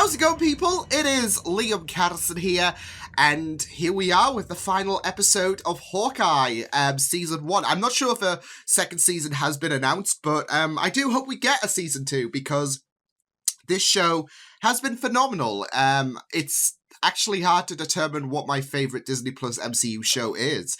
How's it going, people? It is Liam Catterson here, and here we are with the final episode of Hawkeye, Season 1. I'm not sure if a second season has been announced, but I do hope we get a Season 2, because this show has been phenomenal. It's actually hard to determine what my favorite Disney Plus MCU show is,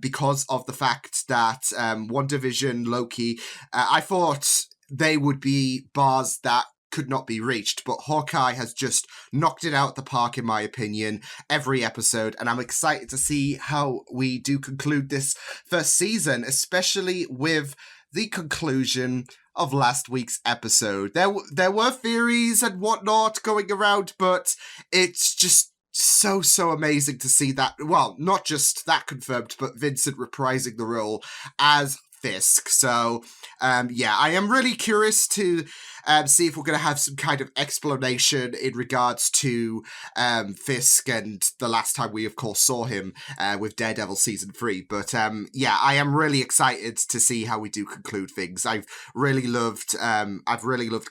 because of the fact that WandaVision, Loki, I thought they would be bars that could not be reached, but Hawkeye has just knocked it out the park, in my opinion, every episode, and I'm excited to see how we do conclude this first season, especially with the conclusion of last week's episode. There were theories and whatnot going around, but it's just so amazing to see that, well, not just that confirmed, but Vincent reprising the role as Fisk. So, yeah, I am really curious to see if we're going to have some kind of explanation in regards to Fisk and the last time we, of course, saw him with Daredevil Season 3. But, yeah, I am really excited to see how we do conclude things. I've really loved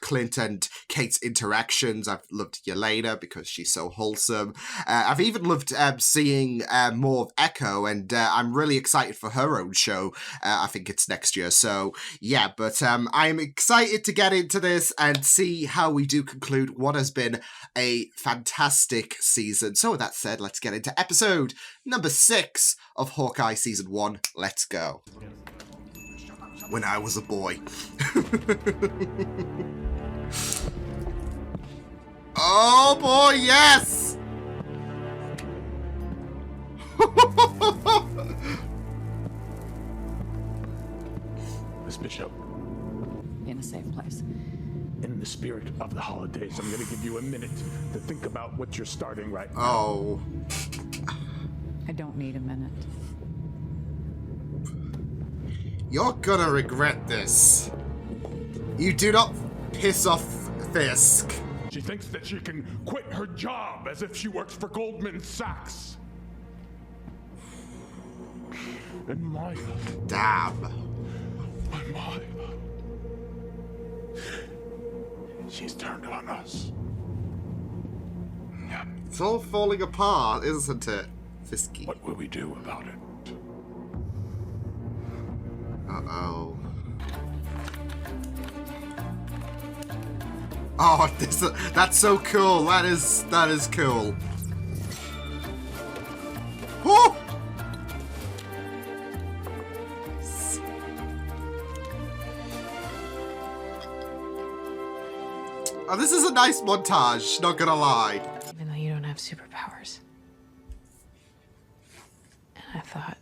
Clint and Kate's interactions. I've loved Yelena because she's so wholesome. I've even loved seeing more of Echo, and I'm really excited for her own show. I think it's next year. So, yeah, but I'm excited to get into this and see how we do conclude what has been a fantastic season. So with that said, let's get into episode number 6 of Hawkeye Season 1. Let's go. When I was a boy. Oh boy, yes! Miss Bishop. In a safe place. In the spirit of the holidays, I'm going to give you a minute to think about what you're starting right now. Oh. I don't need a minute. You're gonna regret this. You do not piss off Fisk. She thinks that she can quit her job as if she works for Goldman Sachs. And Maya. Damn. My Maya. She's turned on us. Yeah. It's all falling apart, isn't it, Fisky? What will we do about it? Uh-oh. Oh, that's so cool. That is cool. Woo! Oh, this is a nice montage, not gonna lie. Even though you don't have superpowers. And I thought,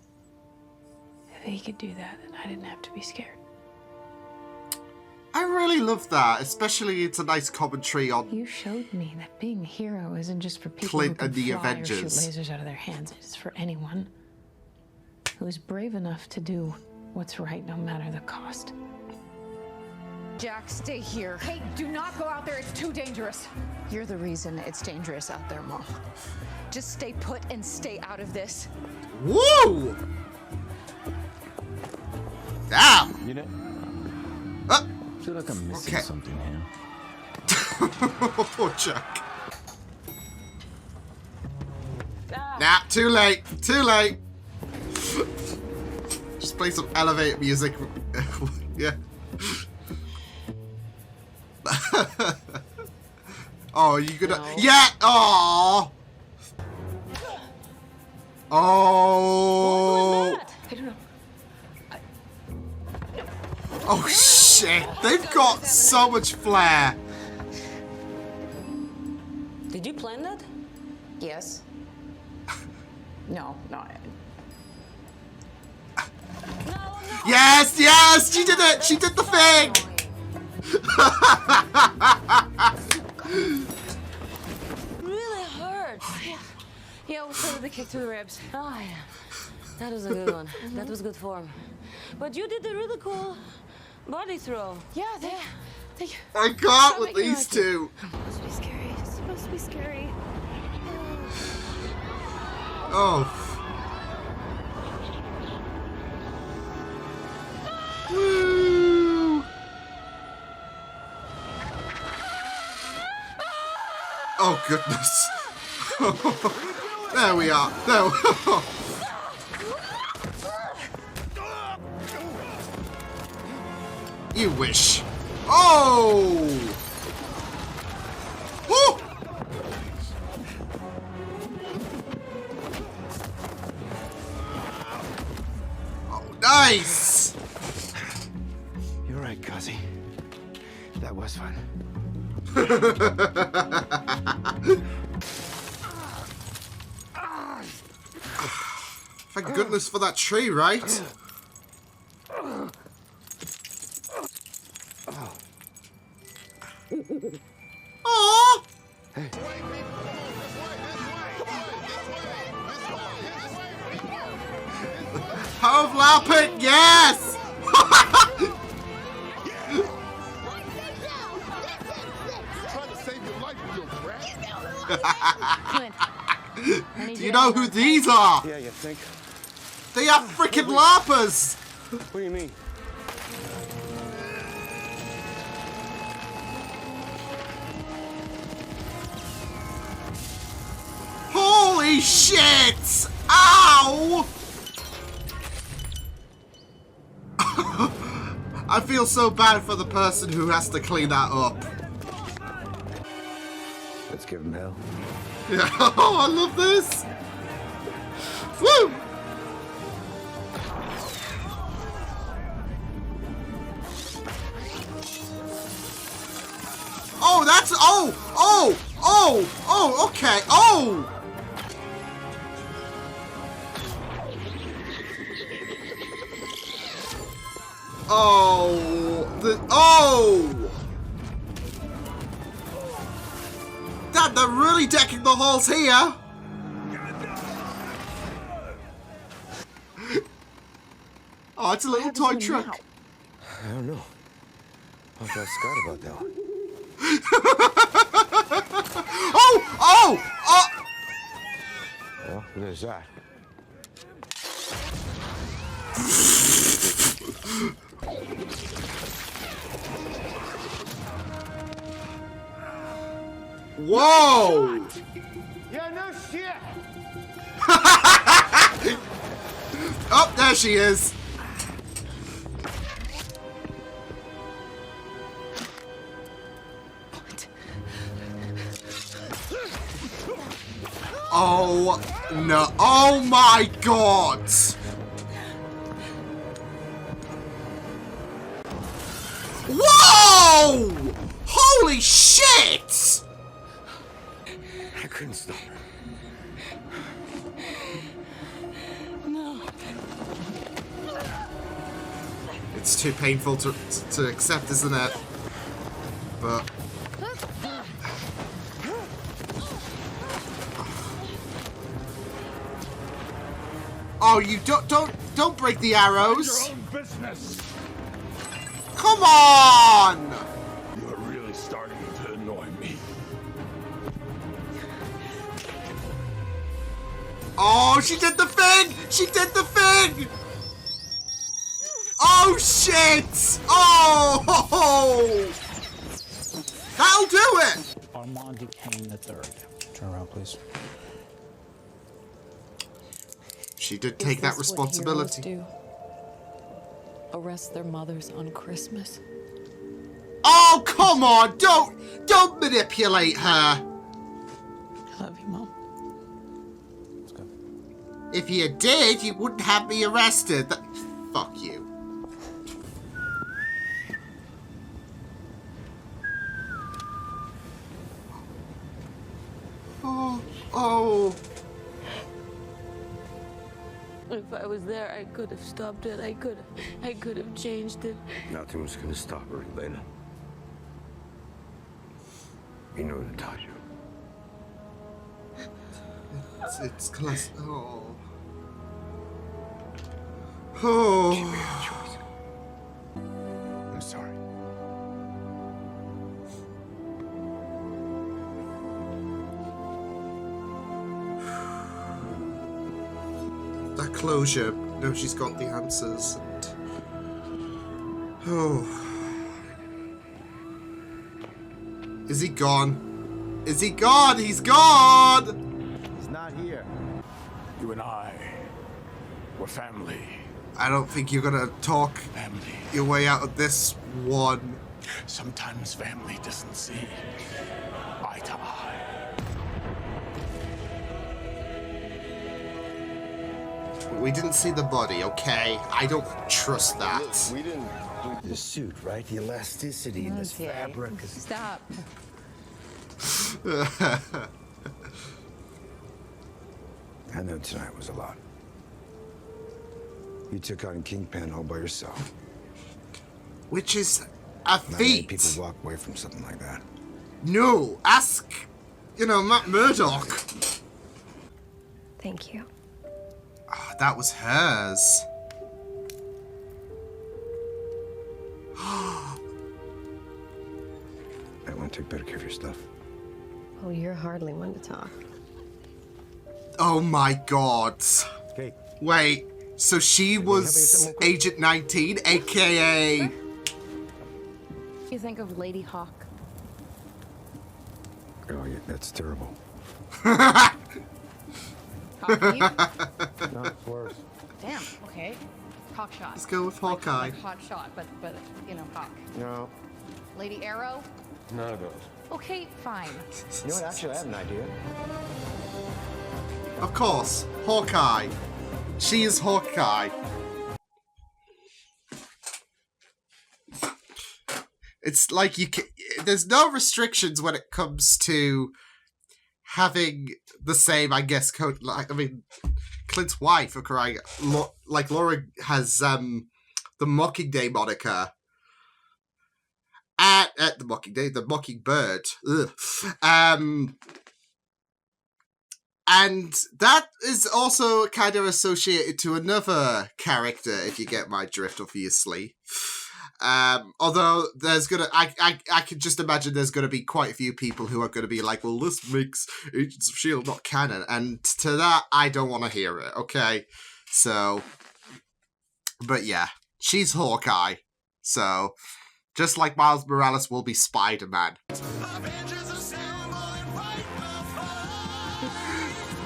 if he could do that, then I didn't have to be scared. I really love that, especially it's a nice commentary on You showed me that being a hero isn't just for people Clint who can and the fly Avengers. or shoot lasers out of their hands. It's for anyone who is brave enough to do what's right, no matter the cost. Jack, stay here. Hey, do not go out there. It's too dangerous. You're the reason it's dangerous out there, Mom. Just stay put and stay out of this. Woo! Damn! You know, I feel like I'm missing Okay. something here. Poor Chuck. Nah, too late. Too late. Just play some elevator music. Yeah. Oh, you gonna? No. Yeah. Oh. Oh. What was that? I don't know. Oh shit! They've got so much flair. Did you plan that? Yes. No. No. Yes, yes, she did it. She did the thing. Really hurt. Yeah, we'll start with the kick to the ribs. Oh, yeah. That was a good one. That was good form. But you did a really cool body throw. Yeah, they I can't with these two. supposed to be scary. It's supposed to be scary. Oh. Woo! goodness. There we are. There. You wish. Oh! Woo! Oh, nice! You're right, Kazi. That was fun. Thank goodness for that tree, right? Aww! Hey. Power of Lapin, yes! Clint, Do you know who these are? Yeah, you think? They are freaking Lapas! What do you mean? Holy shit! Ow! I feel so bad for the person who has to clean that up. Let's give him hell. Yeah, oh, I love this! Woo! Oh, that's... Oh, okay. Oh! Oh! Dad, they're really decking the halls here! Oh, it's a little toy truck. I don't know. I'll tell Scott about that one. Oh! Well, there's that. Whoa! Yeah, no shit! Oh, there she is. Oh, no. Oh, my God. Whoa! Holy shit! I couldn't stop her. No. It's too painful to accept, isn't it? But... Oh, you don't break the arrows. Your own business. Come on! You're really starting to annoy me. Oh, she did the thing! She did the thing! Oh, shit! Oh! That'll do it! Armand Duquesne III. Turn around, please. She did take that responsibility. Do? Arrest their mothers on Christmas. Oh, come on! Don't manipulate her! I love you, Mom. Let's go. If you did, you wouldn't have me arrested. Fuck you. Oh. If I was there, I could have stopped it. I could have changed it. Nothing was gonna stop her, Elena. You know what I taught you. It's class. Oh. Oh. She made a choice. I'm sorry. That closure. No, she's got the answers. And... Oh. Is he gone? Is he gone? He's gone! He's not here. You and I, we're family. I don't think you're gonna talk Family. your way out of this one. Sometimes family doesn't see eye to eye. We didn't see the body, okay? I don't trust that. Look, we didn't do the suit, right? The elasticity in this Okay. fabric. Stop. I know tonight was a lot. You took on Kingpin all by yourself. Which is a Not many feat. people walk away from something like that. No, ask, Matt Murdock. Thank you. Oh, that was hers. I want to take better care of your stuff. Oh, you're hardly one to talk. Oh my god. Okay. Wait, so she was Agent 19, aka... You think of Lady Hawk? Oh, yeah, that's terrible. Hawk, you? No, it's worse. Damn. Okay. Hawk shot. Let's go with Hawkeye. Like hot shot, but Hawk. No, Lady Arrow. none of those. Okay, fine. You know what? Actually, I have an idea. Of course, Hawkeye. She is Hawkeye. It's like there's no restrictions when it comes to having the same, I guess, code. Like, I mean, Clint's wife, for crying, like Laura has the Mockingjay moniker. At the Mockingjay, the Mockingbird. Ugh. And that is also kind of associated to another character, if you get my drift, obviously. Although there's I can just imagine there's gonna be quite a few people who are gonna be like, well, this makes Agents of S.H.I.E.L.D. not canon. And to that, I don't want to hear it, okay? So, but yeah, she's Hawkeye. So, just like Miles Morales will be Spider-Man.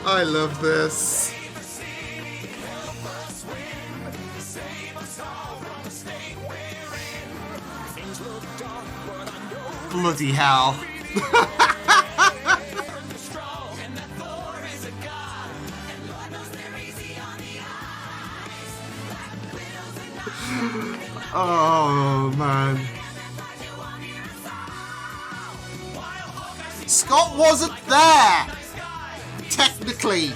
I love this. Bloody hell. Oh, man. Scott wasn't there! Technically.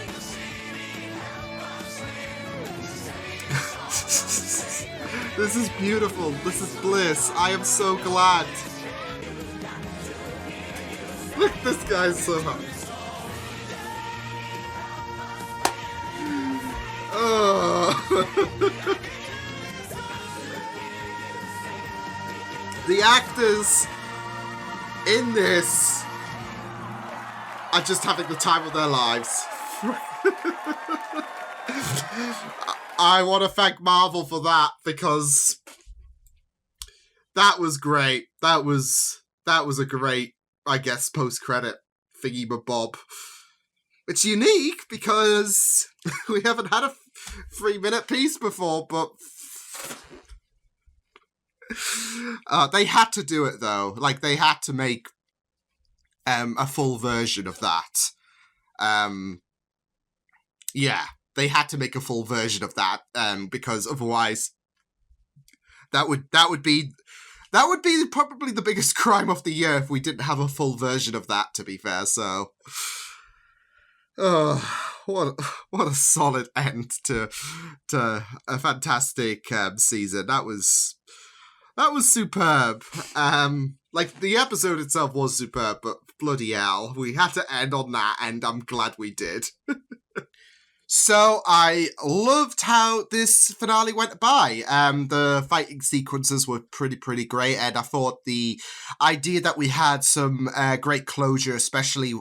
This is beautiful. This is bliss. I am so glad. Look, this guy's so hot. Oh. The actors in this are just having the time of their lives. I want to thank Marvel for that, because that was great. That was a great, I guess, post-credit thingy-mabob. It's unique because we haven't had a 3-minute piece before, but they had to do it though. Like, they had to make a full version of that. Yeah, they had to make a full version of that, because otherwise that would be probably the biggest crime of the year if we didn't have a full version of that, to be fair. So, what a solid end to a fantastic season. That was superb. Like, the episode itself was superb, but bloody hell, we had to end on that, and I'm glad we did. So I loved how this finale went by. The fighting sequences were pretty great, and I thought the idea that we had some great closure, especially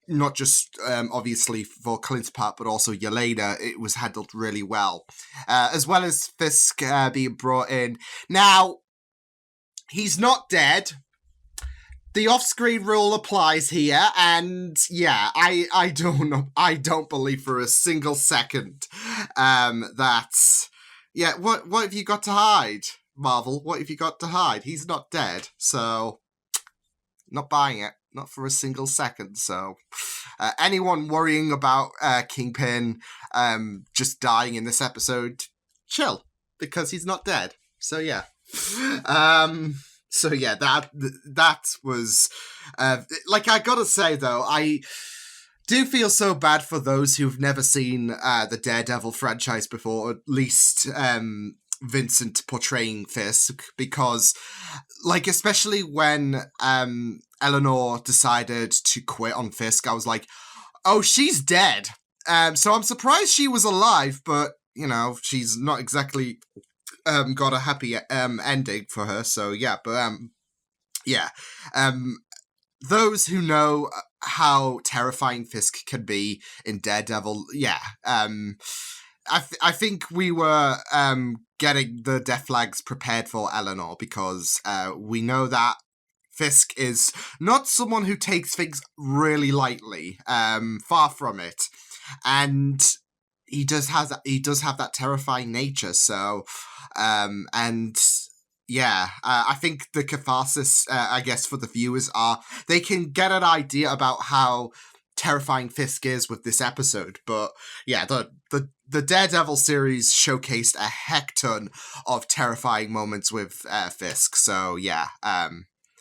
not just obviously for Clint's part, but also Yelena, it was handled really well. As well as Fisk being brought in. Now, he's not dead. the off-screen rule applies here, and yeah, I don't know, I don't believe for a single second that, yeah, what have you got to hide, Marvel? What have you got to hide? He's not dead, so not buying it, not for a single second. So anyone worrying about Kingpin just dying in this episode, chill, because he's not dead. So yeah. So yeah, that was like, I gotta say though, I do feel so bad for those who've never seen the Daredevil franchise before, or at least Vincent portraying Fisk, because like, especially when Eleanor decided to quit on Fisk, I was like, oh, she's dead. So I'm surprised she was alive, but you know, she's not exactly got a happy ending for her. So yeah, but yeah, those who know how terrifying Fisk can be in Daredevil, yeah, I think we were getting the death flags prepared for Eleanor, because we know that Fisk is not someone who takes things really lightly, far from it, and he does have that terrifying nature. So, and yeah, I think the catharsis, I guess, for the viewers they can get an idea about how terrifying Fisk is with this episode. But yeah, the Daredevil series showcased a heck ton of terrifying moments with Fisk. So yeah,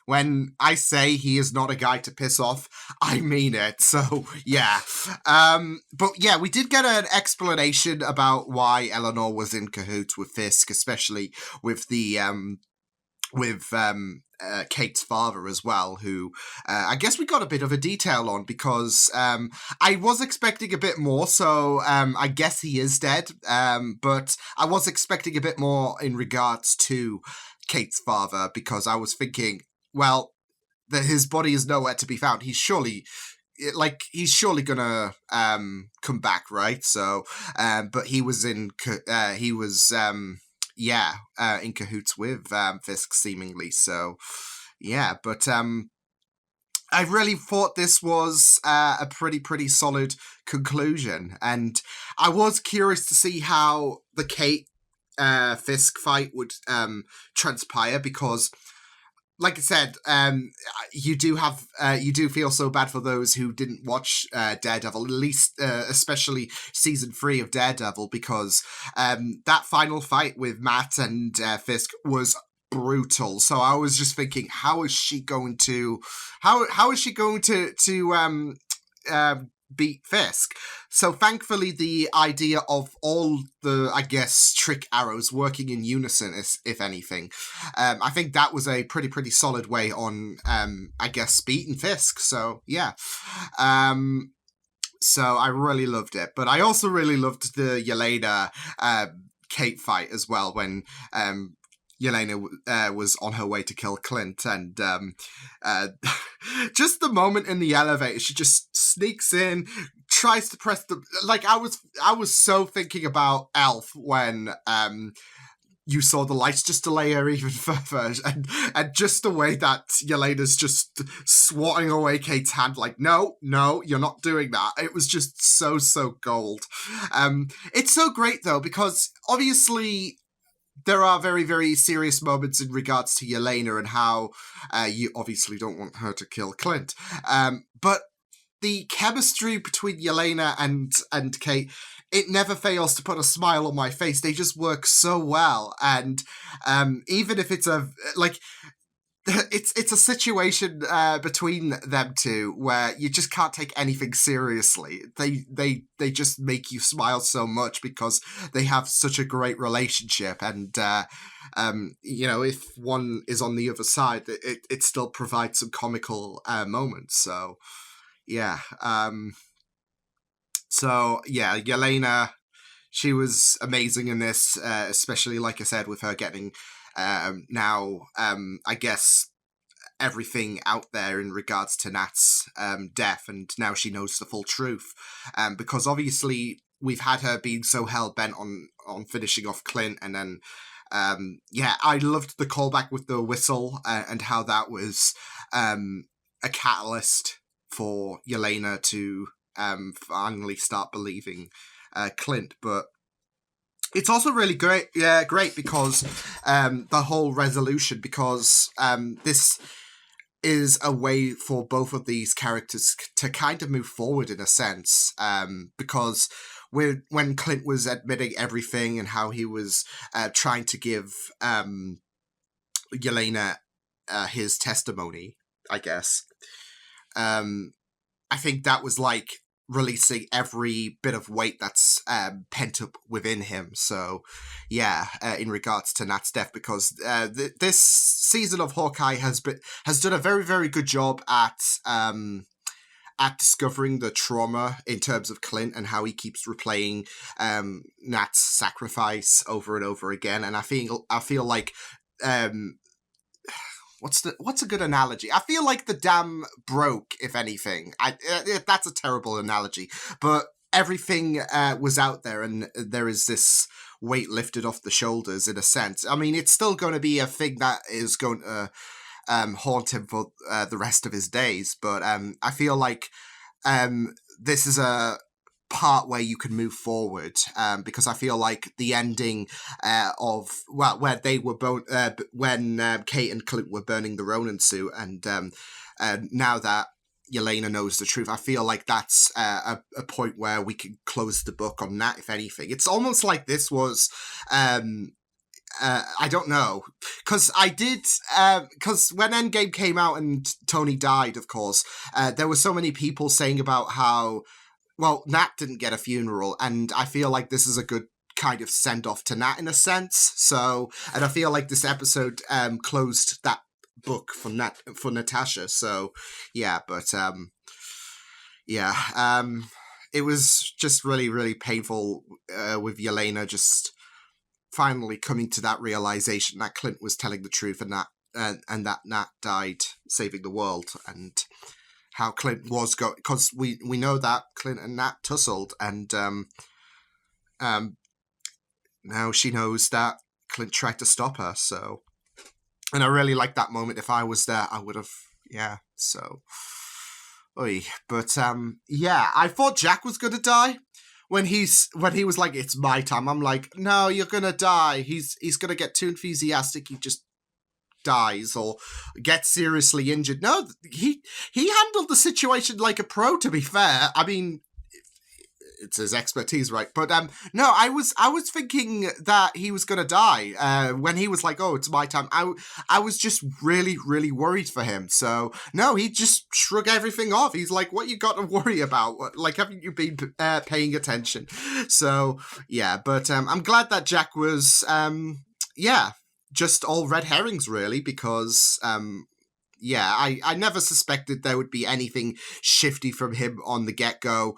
when I say he is not a guy to piss off, I mean it. So, yeah. But yeah, we did get an explanation about why Eleanor was in cahoots with Fisk, especially with the, Kate's father as well, who I guess we got a bit of a detail on, because I was expecting a bit more, so I guess he is dead, but I was expecting a bit more in regards to Kate's father, because I was thinking, well, that his body is nowhere to be found. He's surely gonna come back, right? So, but he was in cahoots with Fisk, seemingly. So, yeah, but I really thought this was a pretty solid conclusion, and I was curious to see how the Kate Fisk fight would transpire, because, like I said, you do feel so bad for those who didn't watch Daredevil, at least especially season 3 of Daredevil, because that final fight with Matt and Fisk was brutal. So I was just thinking, how is she going to beat Fisk? So thankfully, the idea of all the, I guess, trick arrows working in unison, if anything, I think that was a pretty solid way on, I guess, beating Fisk. So yeah, so I really loved it, but I also really loved the Yelena Kate fight as well, when Yelena was on her way to kill Clint, and just the moment in the elevator, she just sneaks in, tries to press the, like, I was so thinking about Elf when you saw the lights just delay her even further, and just the way that Yelena's just swatting away Kate's hand, like, no, you're not doing that. It was just so gold. It's so great though, because obviously there are very serious moments in regards to Yelena and how you obviously don't want her to kill Clint. But the chemistry between Yelena and Kate, it never fails to put a smile on my face. They just work so well. And even if it's it's a situation between them two where you just can't take anything seriously. They just make you smile so much because they have such a great relationship, and you know, if one is on the other side, it still provides some comical moments. So yeah, Yelena, she was amazing in this, especially, like I said, with her getting now, I guess, everything out there in regards to Nat's death, and now she knows the full truth. Because obviously we've had her being so hell-bent on finishing off Clint, and then I loved the callback with the whistle, and how that was a catalyst for Yelena to finally start believing Clint. But it's also really great because the whole resolution, because this is a way for both of these characters to kind of move forward in a sense, because when Clint was admitting everything and how he was trying to give Yelena his testimony, I guess, I think that was like releasing every bit of weight that's pent up within him. So yeah, in regards to Nat's death, because this season of Hawkeye has done a very, very good job at discovering the trauma in terms of Clint and how he keeps replaying Nat's sacrifice over and over again. And I feel like what's a good analogy? I feel like the dam broke, if anything. That's a terrible analogy, but everything was out there, and there is this weight lifted off the shoulders in a sense. I mean, it's still going to be a thing that is going to haunt him for the rest of his days, but I feel like this is a part where you can move forward, because I feel like the ending of where they were both when Kate and Clint were burning the Ronin suit, and now that Yelena knows the truth, I feel like that's a point where we can close the book on that. If anything, it's almost like this was I don't know, because because when Endgame came out and Tony died, of course, there were so many people saying about how, well, Nat didn't get a funeral, and I feel like this is a good kind of send-off to Nat in a sense. So, and I feel like this episode closed that book for Natasha. So, yeah, but it was just really, really painful with Yelena just finally coming to that realization that Clint was telling the truth, and that Nat died saving the world, and how Clint was going, because we know that Clint and Nat tussled, and now she knows that Clint tried to stop her. So, and I really like that moment. If I was there, I would have, yeah. So, but yeah, I thought Jack was gonna die when he was like, "It's my time." I'm like, "No, you're gonna die." He's gonna get too enthusiastic. He just dies or gets seriously injured. No, he handled the situation like a pro, to be fair. I mean, it's his expertise, right? But no, I was thinking that he was gonna die when he was like, "Oh, it's my time." I was just really, really worried for him. So no, he just shrugged everything off. He's like, "What you got to worry about? Like, haven't you been paying attention?" So yeah, but I'm glad that Jack was just all red herrings, really, because I never suspected there would be anything shifty from him on the get-go.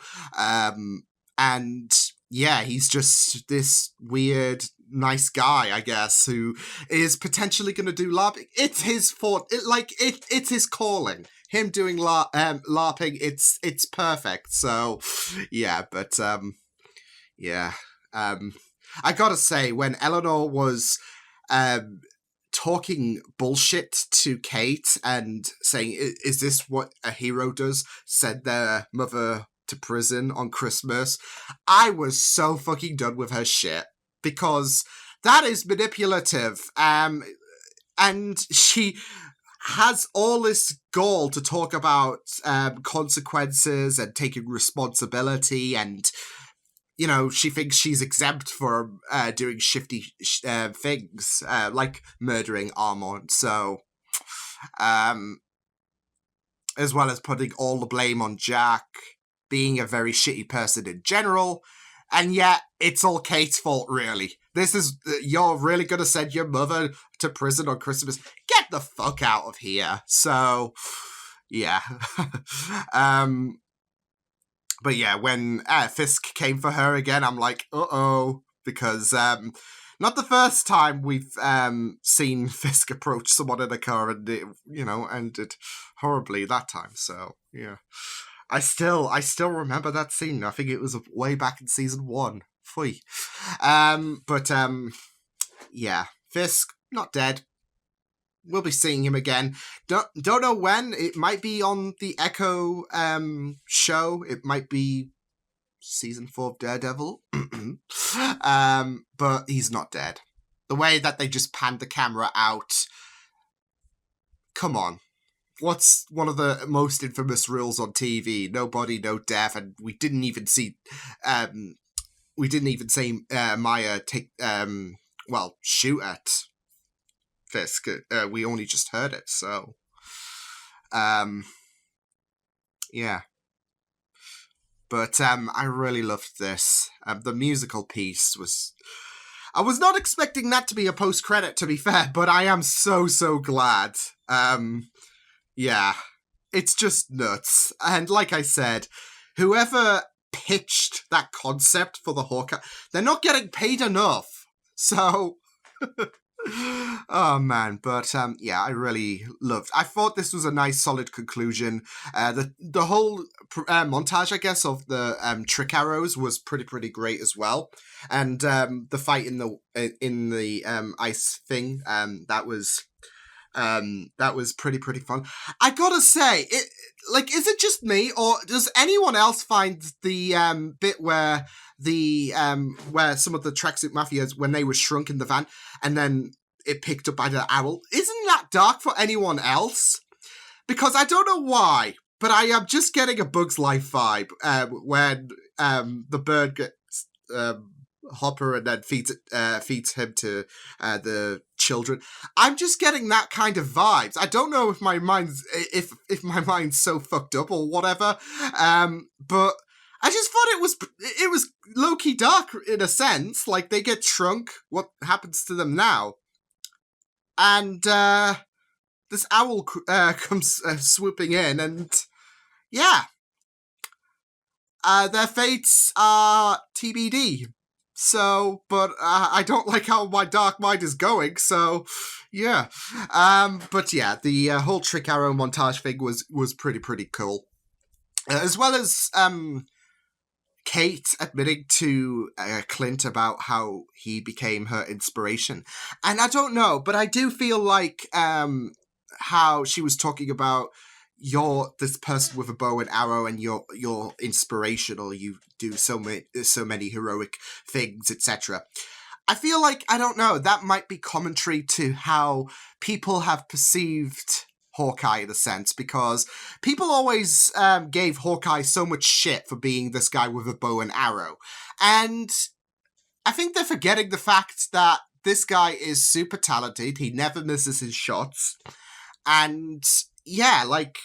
And yeah, he's just this weird, nice guy, I guess, who is potentially going to do LARPing. It's his fault. It's his calling. Him doing LARPing, it's perfect. So yeah, but I gotta say, when Eleanor was talking bullshit to Kate and saying, "Is this what a hero does?" Send their mother to prison on Christmas, I was so fucking done with her shit, because that is manipulative. And she has all this gall to talk about consequences and taking responsibility, and you know, she thinks she's exempt for doing shifty things, like murdering Armand. So, as well as putting all the blame on Jack being a very shitty person in general, and yet it's all Kate's fault, really. This is, you're really going to send your mother to prison on Christmas? Get the fuck out of here. So, yeah. But yeah, when Fisk came for her again, I'm like, uh-oh, because not the first time we've seen Fisk approach someone in a car and it, ended horribly that time. So yeah, I still remember that scene. I think it was way back in season 1. Phui. But yeah, Fisk not dead. we'll be seeing him again. Don't know when. It might be on the Echo show. It might be season 4 of Daredevil. But he's not dead. The way that they just panned the camera out. Come on. What's one of the most infamous rules on TV? No body, no death, and we didn't even see Maya take shoot at Fisk. We only just heard it, so yeah. But I really loved this. The musical piece was... I was not expecting that to be a post-credit, to be fair, but I am so glad. Yeah, it's just nuts. And like I said, whoever pitched that concept for the Hawkeye, they're not getting paid enough. So, oh man, but yeah, I really loved. I thought this was a nice, solid conclusion. The whole montage, I guess, of the trick arrows was pretty great as well. And the fight in the ice thing, that was pretty fun. I gotta say, is it just me, or does anyone else find the bit where where some of the tracksuit mafias, when they were shrunk in the van and then it picked up by the owl, isn't that dark for anyone else? Because I don't know why, but I am just getting a Bug's Life vibe when the bird gets Hopper and then feeds him to the children. I'm just getting that kind of vibes. I don't know if my mind's my mind's so fucked up or whatever. But I just thought it was low-key dark in a sense. Like, they get shrunk. What happens to them now? And this owl comes swooping in, and yeah, their fates are TBD. So, but I don't like how my dark mind is going, so yeah. But yeah, the whole trick arrow montage thing was pretty cool. As well as Kate admitting to Clint about how he became her inspiration. And I don't know, but I do feel like how she was talking about, you're this person with a bow and arrow and you're inspirational, you do so many heroic things, etc. I feel like, I don't know, that might be commentary to how people have perceived Hawkeye in a sense, because people always gave Hawkeye so much shit for being this guy with a bow and arrow. And I think they're forgetting the fact that this guy is super talented, he never misses his shots, and yeah, like,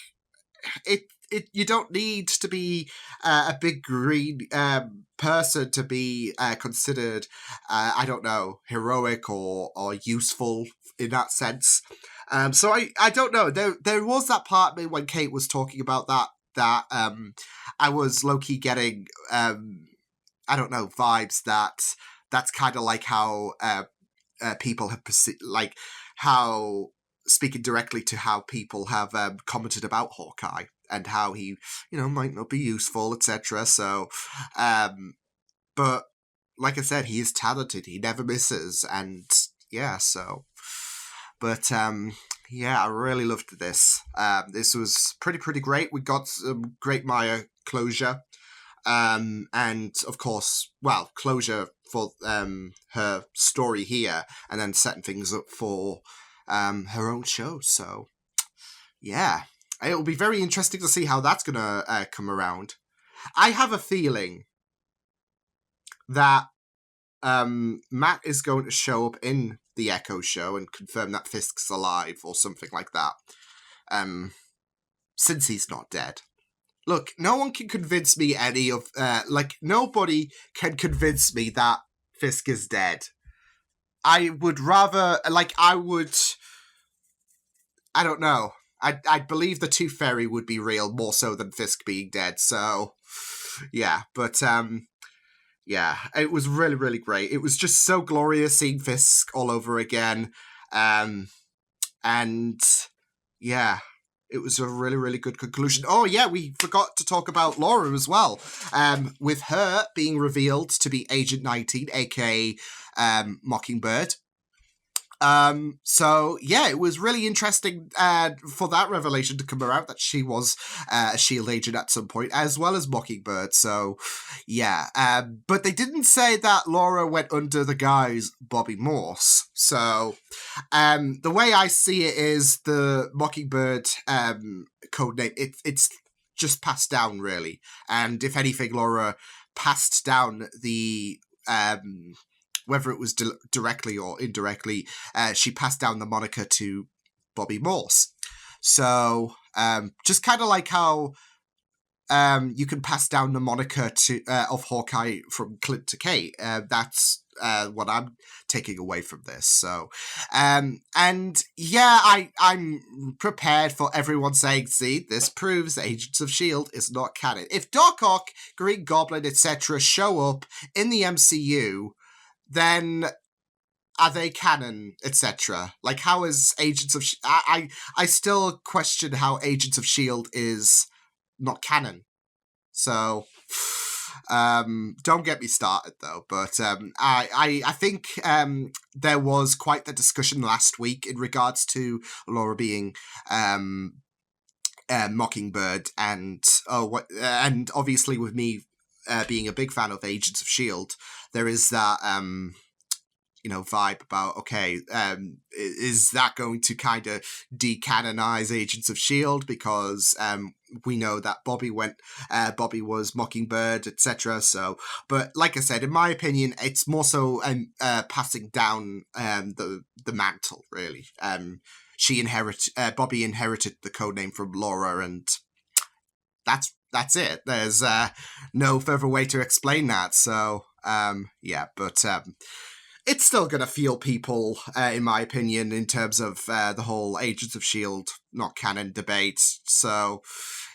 you don't need to be a big green person to be considered, I don't know, heroic or useful in that sense. So I don't know. There was that part of me when Kate was talking about that I was low-key getting, I don't know, vibes that's kind of like how people have perceived, like how, speaking directly to how people have commented about Hawkeye and how he, might not be useful, etc. So, but like I said, he is talented. He never misses, and yeah. So, but yeah, I really loved this. This was pretty great. We got some great Maya closure, and of course, closure for her story here, and then setting things up for her own show. So yeah, it'll be very interesting to see how that's gonna come around. I have a feeling that Matt is going to show up in the Echo show and confirm that Fisk's alive or something like that, since he's not dead. Look, no one can convince me nobody can convince me that Fisk is dead. I would rather, I don't know. I'd believe the Tooth Fairy would be real more so than Fisk being dead. So, yeah. But, yeah, it was really great. It was just so glorious seeing Fisk all over again. And, yeah, it was a really good conclusion. Oh, yeah, we forgot to talk about Laura as well. With her being revealed to be Agent 19, aka Mockingbird. So yeah, it was really interesting for that revelation to come around that she was a S.H.I.E.L.D. agent at some point, as well as Mockingbird. So yeah, but they didn't say that Laura went under the guise Bobby Morse. So the way I see it is the Mockingbird codename. It's just passed down really, and if anything, Laura passed down the whether it was directly or indirectly, she passed down the moniker to Bobby Morse. So just kind of like how you can pass down the moniker to of Hawkeye from Clint to Kate. That's what I'm taking away from this. So, and yeah, I'm prepared for everyone saying, see, this proves Agents of S.H.I.E.L.D. is not canon. If Doc Ock, Green Goblin, etc. show up in the MCU, then are they canon, etc.? Like, how is Agents of I still question how Agents of S.H.I.E.L.D. is not canon. So, don't get me started though. But I think there was quite the discussion last week in regards to Laura being Mockingbird, and and obviously with me being a big fan of Agents of S.H.I.E.L.D., there is that vibe about, okay, is that going to kind of decanonize Agents of S.H.I.E.L.D. because we know that Bobby was Mockingbird, etc. So, but like I said, in my opinion, it's more so passing down the mantle, really. Bobby inherited the codename from Laura, and that's it. There's no further way to explain that. So, yeah, but it's still going to feel people, in my opinion, in terms of the whole Agents of S.H.I.E.L.D. not canon debate. So,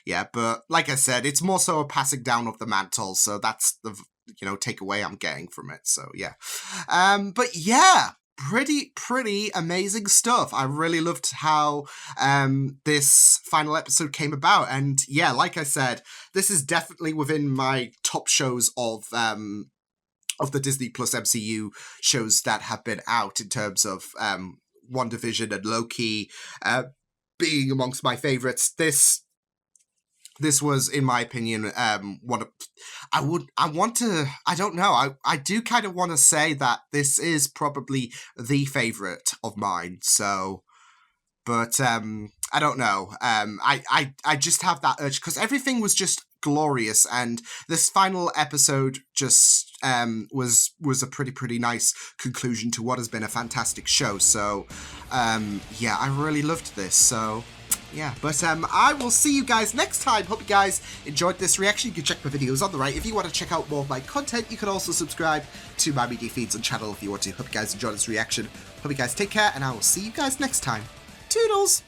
yeah, but like I said, it's more so a passing down of the mantle. So that's the takeaway I'm getting from it. So yeah, but yeah, pretty amazing stuff. I really loved how this final episode came about, and yeah, like I said, this is definitely within my top shows of the Disney Plus MCU shows that have been out, in terms of WandaVision and Loki being amongst my favorites. This was, in my opinion, one of, I do kind of want to say that this is probably the favorite of mine. So, but I don't know. I just have that urge, because everything was just glorious, and this final episode just was a pretty nice conclusion to what has been a fantastic show. So yeah, I really loved this. So yeah, but I will see you guys next time. Hope you guys enjoyed this reaction. You can check my videos on the right. If you want to check out more of my content, you can also subscribe to my media feeds and channel if you want to. Hope you guys enjoyed this reaction. Hope you guys take care, and I will see you guys next time. Toodles!